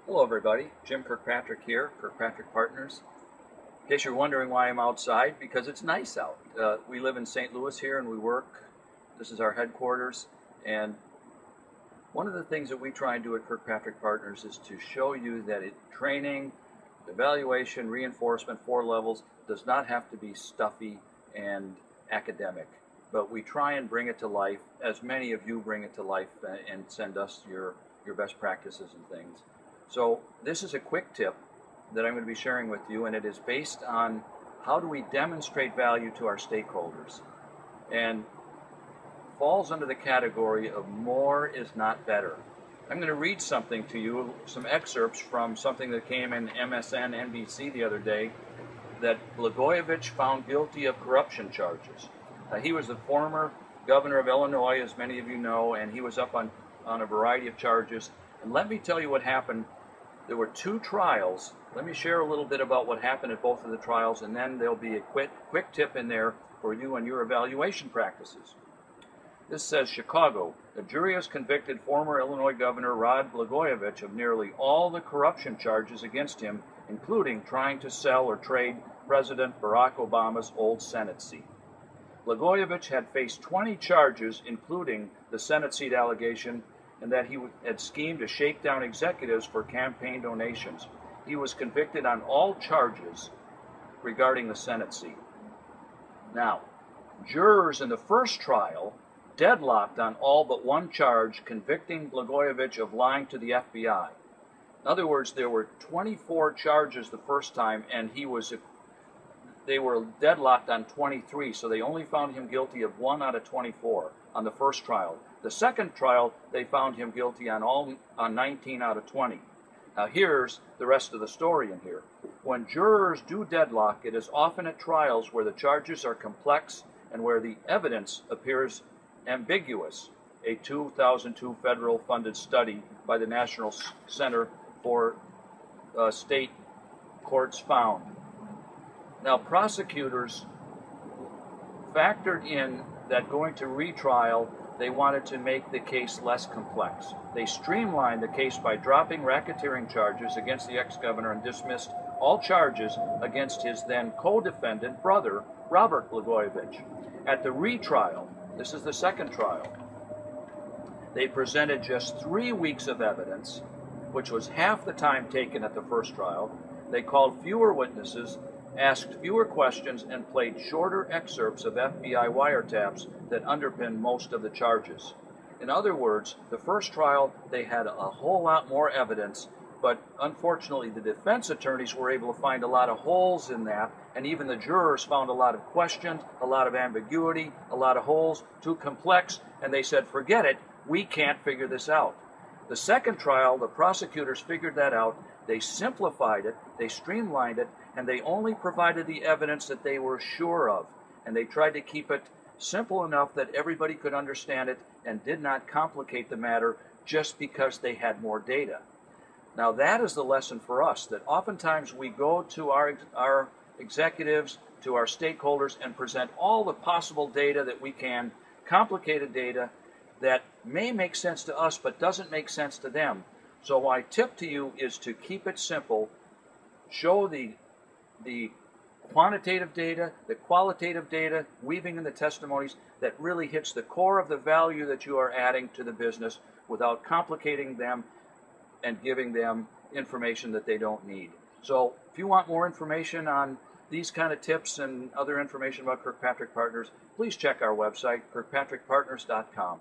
Hello everybody, Jim Kirkpatrick here, Kirkpatrick Partners. In case you're wondering why I'm outside, because it's nice out. We live in St. Louis here and we work. This is our headquarters, and one of the things that we try and do at Kirkpatrick Partners is to show you that training, evaluation, reinforcement, 4 levels does not have to be stuffy and academic, but we try and bring it to life as many of you bring it to life and send us your best practices and things. So this is a quick tip that I'm going to be sharing with you, and it is based on how do we demonstrate value to our stakeholders, and falls under the category of more is not better. I'm going to read something to you, some excerpts from something that came in MSN NBC the other day, that Blagojevich found guilty of corruption charges. He was the former governor of Illinois, as many of you know, and he was up on a variety of charges. And let me tell you what happened. There were 2 trials. Let me share a little bit about what happened at both of the trials, and then there'll be a quick tip in there for you and your evaluation practices. This says, Chicago. A jury has convicted former Illinois Governor Rod Blagojevich of nearly all the corruption charges against him, including trying to sell or trade President Barack Obama's old Senate seat. Blagojevich had faced 20 charges, including the Senate seat allegation, and that he had schemed to shake down executives for campaign donations. He was convicted on all charges regarding the Senate seat. Now, jurors in the first trial deadlocked on all but one charge, convicting Blagojevich of lying to the FBI. In other words, there were 24 charges the first time, and they were deadlocked on 23, so they only found him guilty of 1 out of 24 on the first trial. The second trial, they found him guilty on 19 out of 20. Now here's the rest of the story in here. When jurors do deadlock, it is often at trials where the charges are complex and where the evidence appears ambiguous. A 2002 federal funded study by the National Center for State Courts found. Now, prosecutors factored in that going to retrial, they wanted to make the case less complex. They streamlined the case by dropping racketeering charges against the ex-governor and dismissed all charges against his then co-defendant brother, Robert Blagojevich. At the retrial, this is the second trial, they presented just 3 weeks of evidence, which was half the time taken at the first trial. They called fewer witnesses, asked fewer questions, and played shorter excerpts of FBI wiretaps that underpin most of the charges. In other words, the first trial, they had a whole lot more evidence, but unfortunately the defense attorneys were able to find a lot of holes in that, and even the jurors found a lot of questions, a lot of ambiguity, a lot of holes, too complex, and they said, forget it, we can't figure this out. The second trial, the prosecutors figured that out. They simplified it, they streamlined it, and they only provided the evidence that they were sure of. And they tried to keep it simple enough that everybody could understand it and did not complicate the matter just because they had more data. Now that is the lesson for us, that oftentimes we go to our executives, to our stakeholders, and present all the possible data that we can, complicated data that may make sense to us but doesn't make sense to them. So my tip to you is to keep it simple. Show the quantitative data, the qualitative data, weaving in the testimonies that really hits the core of the value that you are adding to the business without complicating them and giving them information that they don't need. So if you want more information on these kind of tips and other information about Kirkpatrick Partners, please check our website, kirkpatrickpartners.com.